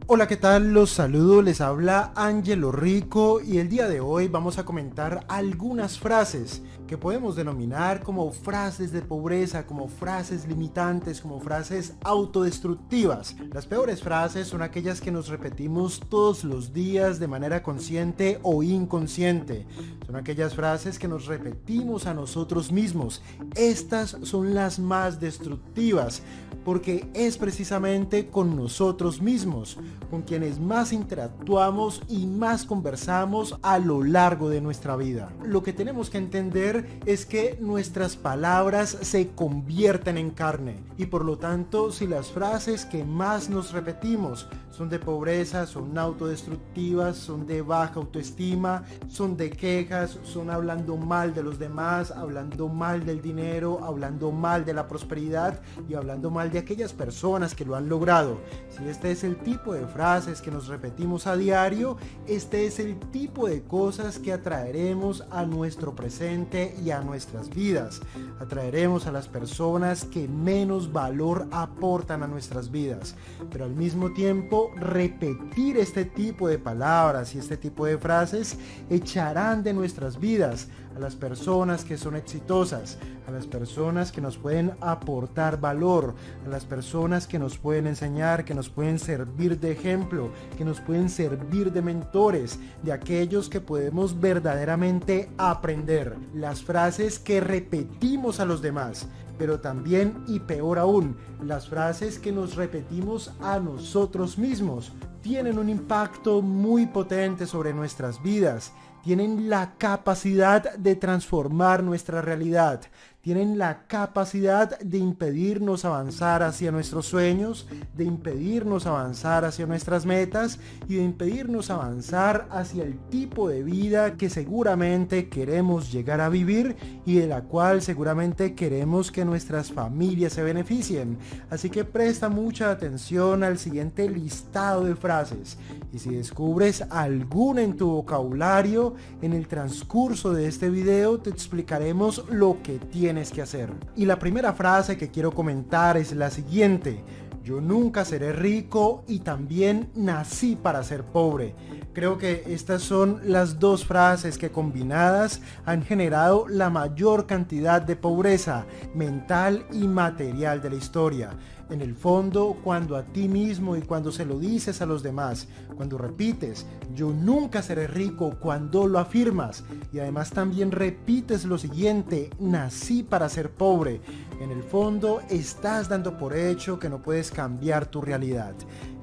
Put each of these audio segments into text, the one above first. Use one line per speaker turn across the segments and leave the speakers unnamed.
Hola, ¿qué tal? Los saludo, les habla Ángelo Rico y el día de hoy vamos a comentar algunas frases que podemos denominar como frases de pobreza, como frases limitantes, como frases autodestructivas. Las peores frases son aquellas que nos repetimos todos los días de manera consciente o inconsciente. Son aquellas frases que nos repetimos a nosotros mismos. Estas son las más destructivas porque es precisamente con nosotros mismos con quienes más interactuamos y más conversamos a lo largo de nuestra vida. Lo que tenemos que entender es que nuestras palabras se convierten en carne y por lo tanto si las frases que más nos repetimos son de pobreza, son autodestructivas, son de baja autoestima, son de quejas, son hablando mal de los demás, hablando mal del dinero, hablando mal de la prosperidad y hablando mal de aquellas personas que lo han logrado. Si este es el tipo de frases que nos repetimos a diario, este es el tipo de cosas que atraeremos a nuestro presente y a nuestras vidas. Atraeremos a las personas que menos valor aportan a nuestras vidas, pero al mismo tiempo repetir este tipo de palabras y este tipo de frases echarán de nuestras vidas a las personas que son exitosas, a las personas que nos pueden aportar valor, a las personas que nos pueden enseñar, que nos pueden servir de ejemplo, que nos pueden servir de mentores, de aquellos que podemos verdaderamente aprender. Las frases que repetimos a los demás, pero también y peor aún, las frases que nos repetimos a nosotros mismos tienen un impacto muy potente sobre nuestras vidas. Tienen la capacidad de transformar nuestra realidad, tienen la capacidad de impedirnos avanzar hacia nuestros sueños, de impedirnos avanzar hacia nuestras metas y de impedirnos avanzar hacia el tipo de vida que seguramente queremos llegar a vivir y de la cual seguramente queremos que nuestras familias se beneficien. Así que presta mucha atención al siguiente listado de frases y si descubres alguna en tu vocabulario, en el transcurso de este video te explicaremos lo que tienes que hacer. Y la primera frase que quiero comentar es la siguiente: yo nunca seré rico y también nací para ser pobre. Creo que estas son las dos frases que combinadas han generado la mayor cantidad de pobreza mental y material de la historia. En el fondo, cuando a ti mismo y cuando se lo dices a los demás, cuando repites, yo nunca seré rico, cuando lo afirmas y además también repites lo siguiente, nací para ser pobre, en el fondo estás dando por hecho que no puedes cambiar tu realidad.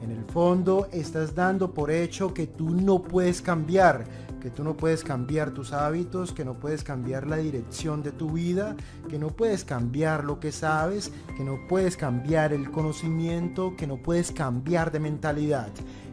En el fondo estás dando por hecho que tú no puedes cambiar, que tú no puedes cambiar tus hábitos, que no puedes cambiar la dirección de tu vida, que no puedes cambiar lo que sabes, que no puedes cambiar el conocimiento, que no puedes cambiar de mentalidad.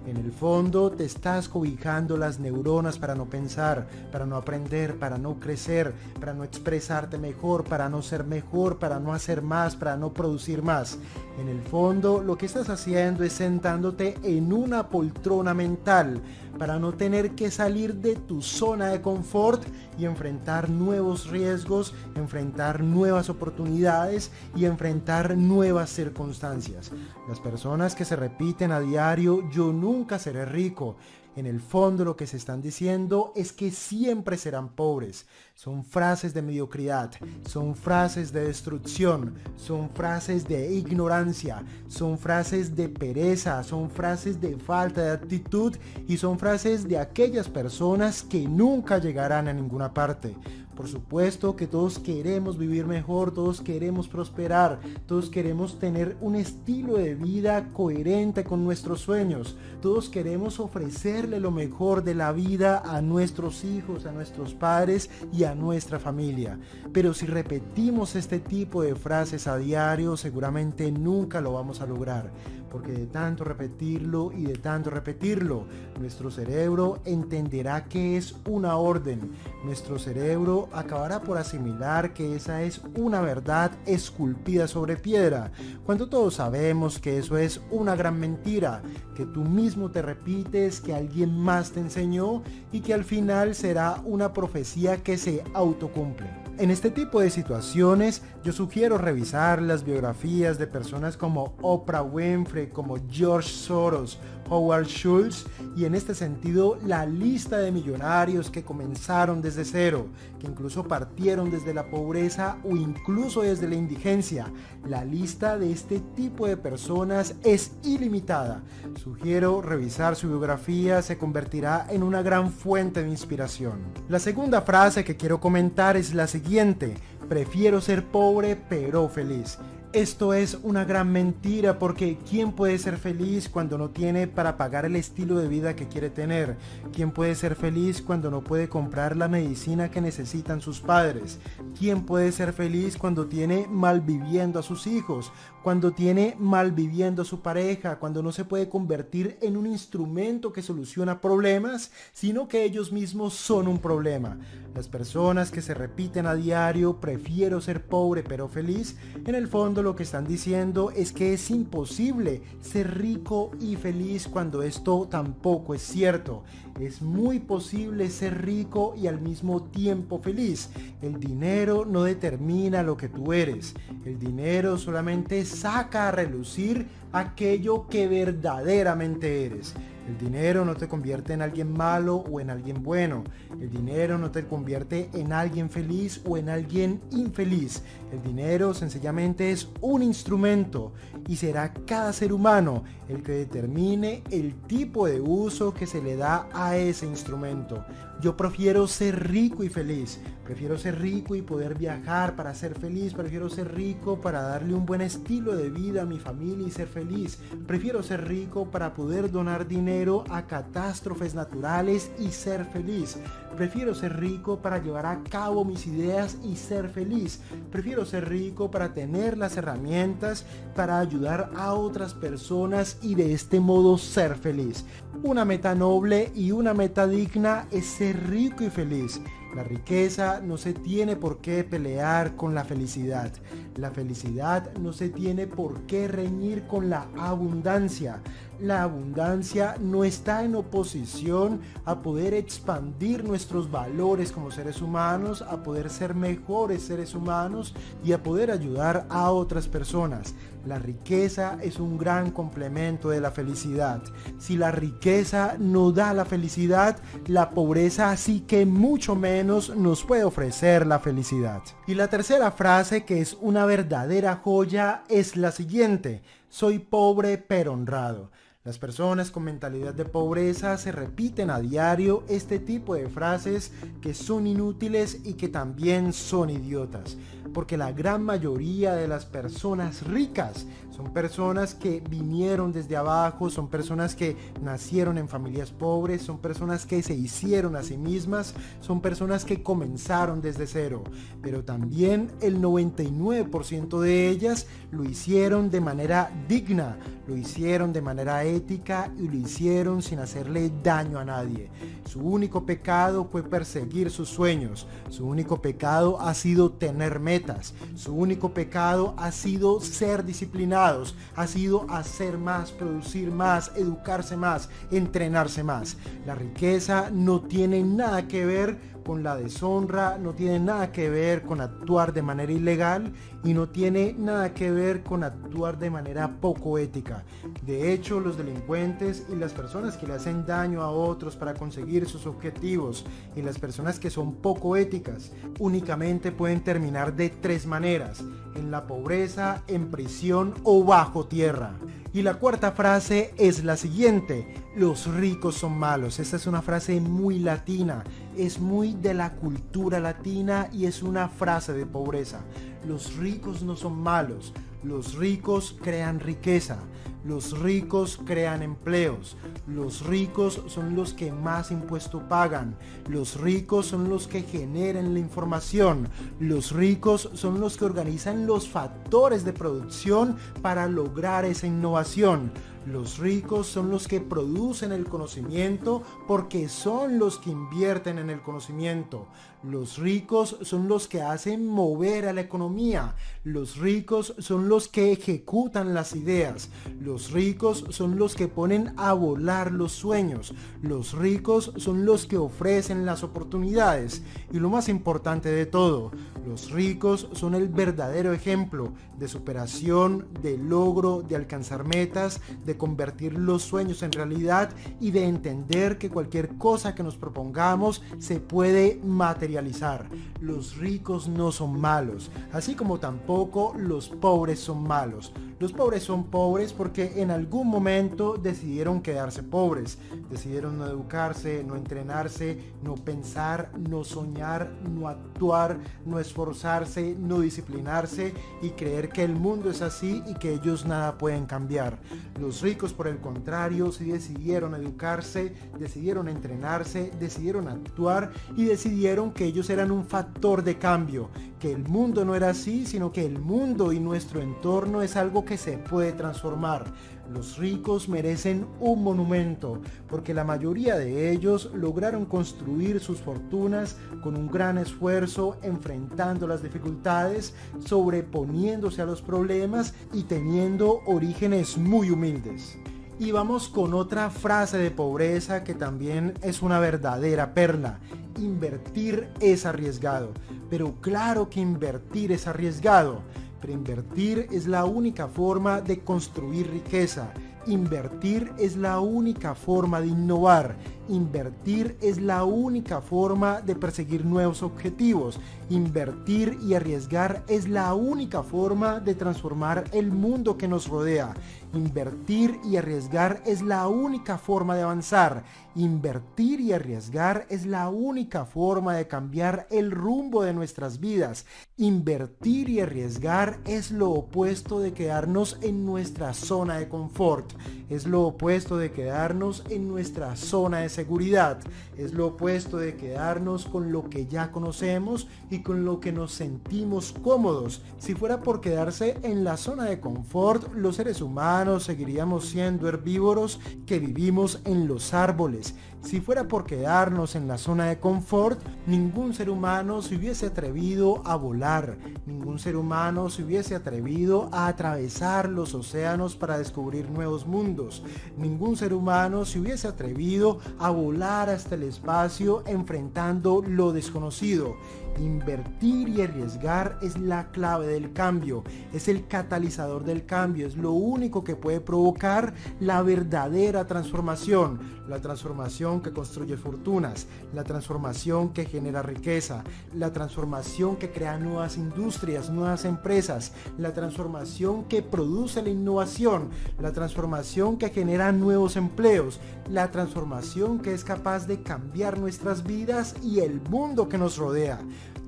En el fondo te estás cobijando las neuronas para no pensar, para no aprender, para no crecer, para no expresarte mejor, para no ser mejor, para no hacer más, para no producir más. En el fondo lo que estás haciendo es sentándote en una poltrona mental para no tener que salir de tu zona de confort y enfrentar nuevos riesgos, enfrentar nuevas oportunidades y enfrentar nuevas circunstancias. Las personas que se repiten a diario, yo nunca seré rico, en el fondo lo que se están diciendo es que siempre serán pobres. Son frases de mediocridad, son frases de destrucción, son frases de ignorancia, son frases de pereza, son frases de falta de actitud y son frases de aquellas personas que nunca llegarán a ninguna parte. Por supuesto que todos queremos vivir mejor, todos queremos prosperar, todos queremos tener un estilo de vida coherente con nuestros sueños, todos queremos ofrecerle lo mejor de la vida a nuestros hijos, a nuestros padres y a nuestra familia. Pero si repetimos este tipo de frases a diario, seguramente nunca lo vamos a lograr, porque de tanto repetirlo y de tanto repetirlo, nuestro cerebro entenderá que es una orden, nuestro cerebro acabará por asimilar que esa es una verdad esculpida sobre piedra, cuando todos sabemos que eso es una gran mentira, que tú mismo te repites, que alguien más te enseñó y que al final será una profecía que se autocumple. En este tipo de situaciones yo sugiero revisar las biografías de personas como Oprah Winfrey, como George Soros Howard Schultz, y en este sentido la lista de millonarios que comenzaron desde cero, que incluso partieron desde la pobreza o incluso desde la indigencia. La lista de este tipo de personas es ilimitada. Sugiero revisar su biografía, se convertirá en una gran fuente de inspiración. La segunda frase que quiero comentar es la siguiente: prefiero ser pobre pero feliz. Esto es una gran mentira, porque ¿quién puede ser feliz cuando no tiene para pagar el estilo de vida que quiere tener? ¿Quién puede ser feliz cuando no puede comprar la medicina que necesitan sus padres? ¿Quién puede ser feliz cuando tiene mal viviendo a sus hijos? Cuando tiene mal viviendo a su pareja, cuando no se puede convertir en un instrumento que soluciona problemas, sino que ellos mismos son un problema. Las personas que se repiten a diario, prefiero ser pobre pero feliz, en el fondo lo que están diciendo es que es imposible ser rico y feliz cuando esto tampoco es cierto. Es muy posible ser rico y al mismo tiempo feliz. El dinero no determina lo que tú eres. El dinero solamente saca a relucir aquello que verdaderamente eres. El dinero no te convierte en alguien malo o en alguien bueno. El dinero no te convierte en alguien feliz o en alguien infeliz. El dinero sencillamente es un instrumento y será cada ser humano el que determine el tipo de uso que se le da a ese instrumento. Yo prefiero ser rico y feliz. Prefiero ser rico y poder viajar para ser feliz. Prefiero ser rico para darle un buen estilo de vida a mi familia y ser feliz. Prefiero ser rico para poder donar dinero a catástrofes naturales y ser feliz. Prefiero ser rico para llevar a cabo mis ideas y ser feliz. Prefiero ser rico para tener las herramientas para ayudar a otras personas y de este modo ser feliz. Una meta noble y una meta digna es ser rico y feliz. La riqueza no se tiene por qué pelear con la felicidad. La felicidad no se tiene por qué reñir con la abundancia. La abundancia no está en oposición a poder expandir nuestros valores como seres humanos, a poder ser mejores seres humanos y a poder ayudar a otras personas. La riqueza es un gran complemento de la felicidad. Si la riqueza no da la felicidad, la pobreza sí que mucho menos nos puede ofrecer la felicidad. Y la tercera frase, que es una verdadera joya, es la siguiente: soy pobre pero honrado. Las personas con mentalidad de pobreza se repiten a diario este tipo de frases que son inútiles y que también son idiotas, porque la gran mayoría de las personas ricas son personas que vinieron desde abajo, son personas que nacieron en familias pobres, son personas que se hicieron a sí mismas, son personas que comenzaron desde cero, pero también el 99% de ellas lo hicieron de manera digna, lo hicieron de manera ética y lo hicieron sin hacerle daño a nadie. Su único pecado fue perseguir sus sueños, su único pecado ha sido tener metas, su único pecado ha sido ser disciplinados, ha sido hacer más, producir más, educarse más, entrenarse más. La riqueza no tiene nada que ver con la deshonra, no tiene nada que ver con actuar de manera ilegal y no tiene nada que ver con actuar de manera poco ética. De hecho, los delincuentes y las personas que le hacen daño a otros para conseguir sus objetivos y las personas que son poco éticas únicamente pueden terminar de tres maneras: en la pobreza, en prisión o bajo tierra. Y la cuarta frase es la siguiente: los ricos son malos. Esta es una frase muy latina, es muy de la cultura latina y es una frase de pobreza. Los ricos no son malos, los ricos crean riqueza, los ricos crean empleos, los ricos son los que más impuesto pagan, los ricos son los que generan la información, los ricos son los que organizan los factores de producción para lograr esa innovación. Los ricos son los que producen el conocimiento porque son los que invierten en el conocimiento. Los ricos son los que hacen mover a la economía. Los ricos son los que ejecutan las ideas. Los ricos son los que ponen a volar los sueños. Los ricos son los que ofrecen las oportunidades. Y lo más importante de todo, los ricos son el verdadero ejemplo de superación, de logro, de alcanzar metas, de de convertir los sueños en realidad y de entender que cualquier cosa que nos propongamos se puede materializar. Los ricos no son malos, así como tampoco los pobres son malos. Los pobres son pobres porque en algún momento decidieron quedarse pobres, decidieron no educarse, no entrenarse, no pensar, no soñar, no actuar, no esforzarse, no disciplinarse y creer que el mundo es así y que ellos nada pueden cambiar. Los ricos, por el contrario, sí decidieron educarse, decidieron entrenarse, decidieron actuar y decidieron que ellos eran un factor de cambio, que el mundo no era así, sino que el mundo y nuestro entorno es algo que se puede transformar. Los ricos merecen un monumento porque la mayoría de ellos lograron construir sus fortunas con un gran esfuerzo, enfrentando las dificultades, sobreponiéndose a los problemas y teniendo orígenes muy humildes. Y vamos con otra frase de pobreza que también es una verdadera perla. Invertir es arriesgado. Pero claro que invertir es arriesgado. Pero invertir es la única forma de construir riqueza. Invertir es la única forma de innovar. Invertir es la única forma de perseguir nuevos objetivos. Invertir y arriesgar es la única forma de transformar el mundo que nos rodea. Invertir y arriesgar es la única forma de avanzar. Invertir y arriesgar es la única forma de cambiar el rumbo de nuestras vidas. Invertir y arriesgar es lo opuesto de quedarnos en nuestra zona de confort. Es lo opuesto de quedarnos en nuestra zona de seguridad. Es lo opuesto de quedarnos con lo que ya conocemos y con lo que nos sentimos cómodos. Si fuera por quedarse en la zona de confort, los seres humanos seguiríamos siendo herbívoros que vivimos en los árboles. Si fuera por quedarnos en la zona de confort, ningún ser humano se hubiese atrevido a volar, ningún ser humano se hubiese atrevido a atravesar los océanos para descubrir nuevos mundos, ningún ser humano se hubiese atrevido a volar hasta el espacio enfrentando lo desconocido. Invertir y arriesgar es la clave del cambio, es el catalizador del cambio, es lo único que puede provocar la verdadera transformación, la transformación que construye fortunas, la transformación que genera riqueza, la transformación que crea nuevas industrias, nuevas empresas, la transformación que produce la innovación, la transformación que genera nuevos empleos, la transformación que es capaz de cambiar nuestras vidas y el mundo que nos rodea.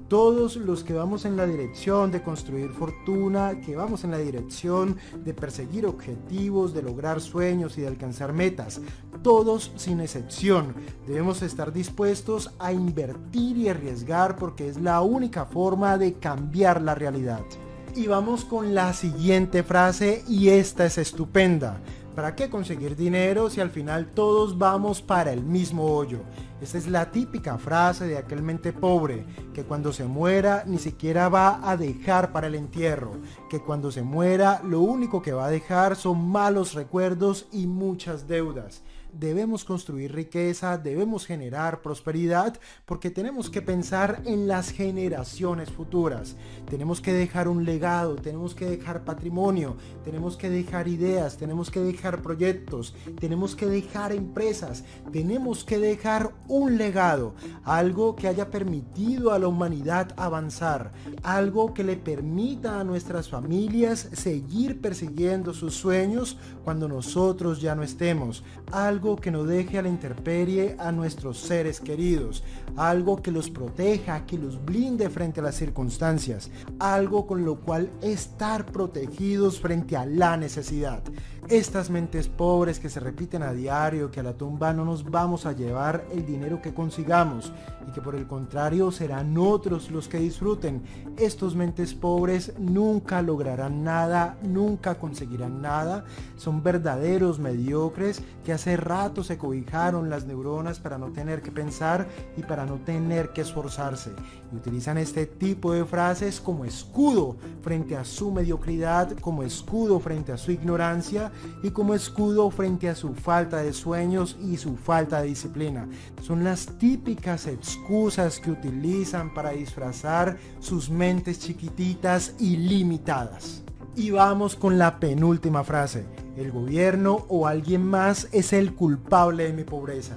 Todos los que vamos en la dirección de construir fortuna, que vamos en la dirección de perseguir objetivos, de lograr sueños y de alcanzar metas, todos sin excepción, debemos estar dispuestos a invertir y arriesgar porque es la única forma de cambiar la realidad. Y vamos con la siguiente frase y esta es estupenda. ¿Para qué conseguir dinero si al final todos vamos para el mismo hoyo? Esta es la típica frase de aquel mente pobre, que cuando se muera ni siquiera va a dejar para el entierro, que cuando se muera lo único que va a dejar son malos recuerdos y muchas deudas. Debemos construir riqueza, debemos generar prosperidad porque tenemos que pensar en las generaciones futuras. Tenemos que dejar un legado, tenemos que dejar patrimonio, tenemos que dejar ideas, tenemos que dejar proyectos, tenemos que dejar empresas, tenemos que dejar un legado, algo que haya permitido a la humanidad avanzar, algo que le permita a nuestras familias seguir persiguiendo sus sueños cuando nosotros ya no estemos, algo que no deje a la intemperie a nuestros seres queridos, algo que los proteja, que los blinde frente a las circunstancias, algo con lo cual estar protegidos frente a la necesidad. Estas mentes pobres que se repiten a diario, que a la tumba no nos vamos a llevar el dinero que consigamos y que por el contrario serán otros los que disfruten. Estos mentes pobres nunca lograrán nada, nunca conseguirán nada, son verdaderos mediocres que hace rato se cobijaron las neuronas para no tener que pensar y para no tener que esforzarse. Y utilizan este tipo de frases como escudo frente a su mediocridad, como escudo frente a su ignorancia y como escudo frente a su falta de sueños y su falta de disciplina. Son las típicas excusas que utilizan para disfrazar sus mentes chiquititas y limitadas. Y vamos con la penúltima frase. El gobierno o alguien más es el culpable de mi pobreza.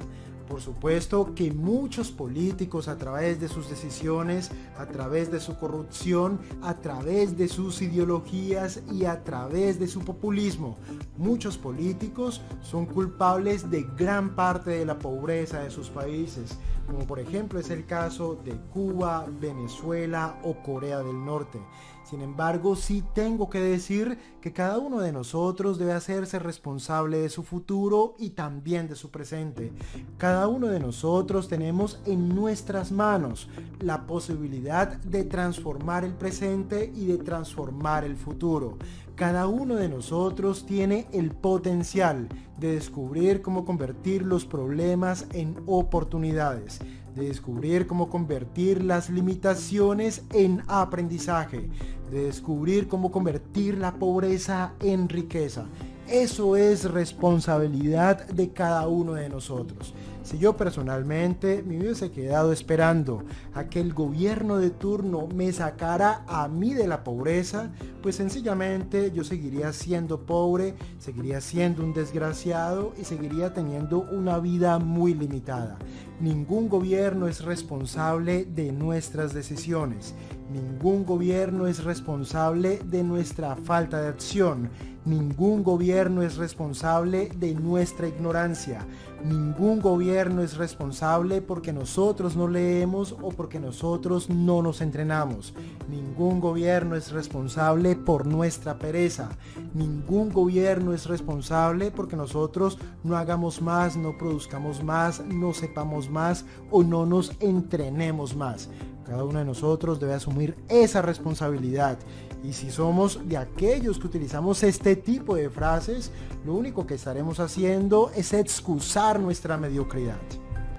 Por supuesto que muchos políticos, a través de sus decisiones, a través de su corrupción, a través de sus ideologías y a través de su populismo, muchos políticos son culpables de gran parte de la pobreza de sus países, como por ejemplo es el caso de Cuba, Venezuela o Corea del Norte. Sin embargo, sí tengo que decir que cada uno de nosotros debe hacerse responsable de su futuro y también de su presente. Cada uno de nosotros tenemos en nuestras manos la posibilidad de transformar el presente y de transformar el futuro. Cada uno de nosotros tiene el potencial de descubrir cómo convertir los problemas en oportunidades, de descubrir cómo convertir las limitaciones en aprendizaje, de descubrir cómo convertir la pobreza en riqueza. Eso es responsabilidad de cada uno de nosotros. Si yo personalmente me hubiese quedado esperando a que el gobierno de turno me sacara a mí de la pobreza, pues sencillamente yo seguiría siendo pobre, seguiría siendo un desgraciado y seguiría teniendo una vida muy limitada. Ningún gobierno es responsable de nuestras decisiones. Ningún gobierno es responsable de nuestra falta de acción. Ningún gobierno es responsable de nuestra ignorancia. Ningún gobierno es responsable porque nosotros no leemos o porque nosotros no nos entrenamos. Ningún gobierno es responsable por nuestra pereza. Ningún gobierno es responsable porque nosotros no hagamos más, no produzcamos más, no sepamos más o no nos entrenemos más. Cada uno de nosotros debe asumir esa responsabilidad. Y si somos de aquellos que utilizamos este tipo de frases, lo único que estaremos haciendo es excusar nuestra mediocridad.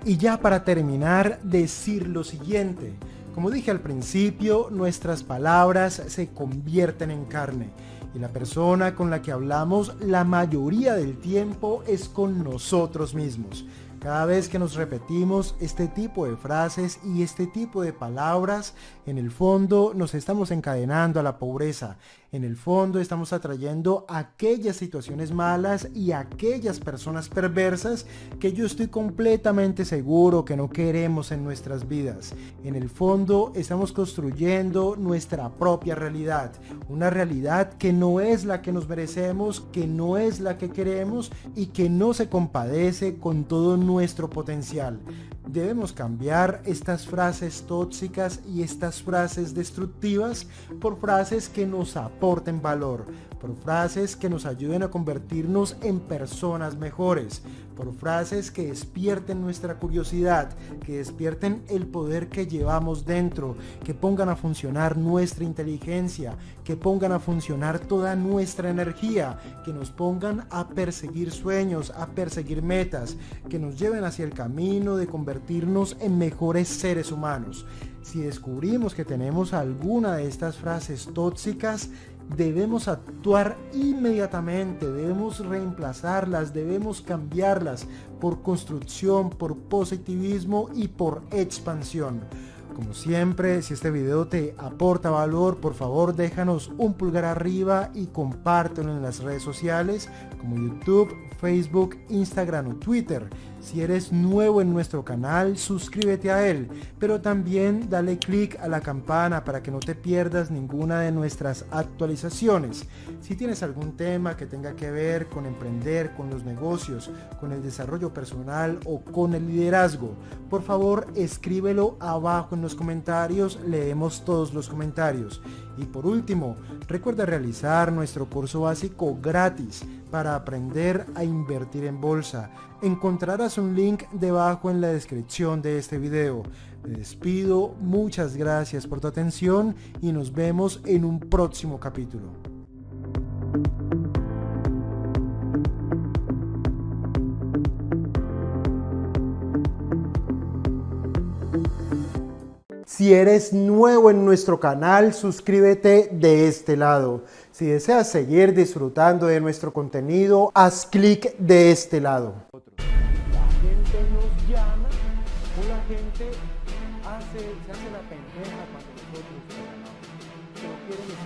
Y ya para terminar, decir lo siguiente. Como dije al principio, nuestras palabras se convierten en carne. Y la persona con la que hablamos la mayoría del tiempo es con nosotros mismos. Cada vez que nos repetimos este tipo de frases y este tipo de palabras, en el fondo nos estamos encadenando a la pobreza. En el fondo estamos atrayendo aquellas situaciones malas y aquellas personas perversas que yo estoy completamente seguro que no queremos en nuestras vidas. En el fondo estamos construyendo nuestra propia realidad. Una realidad que no es la que nos merecemos, que no es la que queremos y que no se compadece con todo nuestro potencial. Debemos cambiar estas frases tóxicas y estas frases destructivas por frases que nos aporten valor, por frases que nos ayuden a convertirnos en personas mejores, por frases que despierten nuestra curiosidad, que despierten el poder que llevamos dentro, que pongan a funcionar nuestra inteligencia, que pongan a funcionar toda nuestra energía, que nos pongan a perseguir sueños, a perseguir metas, que nos lleven hacia el camino de convertirnos en mejores seres humanos. Si descubrimos que tenemos alguna de estas frases tóxicas, debemos actuar inmediatamente, debemos reemplazarlas, debemos cambiarlas por construcción, por positivismo y por expansión. Como siempre, si este video te aporta valor, por favor déjanos un pulgar arriba y compártelo en las redes sociales como YouTube, Facebook, Instagram o Twitter. Si eres nuevo en nuestro canal, suscríbete a él, pero también dale click a la campana para que no te pierdas ninguna de nuestras actualizaciones. Si tienes algún tema que tenga que ver con emprender, con los negocios, con el desarrollo personal o con el liderazgo, por favor escríbelo abajo en los comentarios, leemos todos los comentarios. Y por último, recuerda realizar nuestro curso básico gratis para aprender a invertir en bolsa. Encontrarás un link debajo en la descripción de este video. Me despido, muchas gracias por tu atención y nos vemos en un próximo capítulo. Si eres nuevo en nuestro canal, suscríbete de este lado. Si deseas seguir disfrutando de nuestro contenido, haz clic de este lado. La gente nos llama o la gente se hace la pendeja cuando nosotros ganamos. No quieren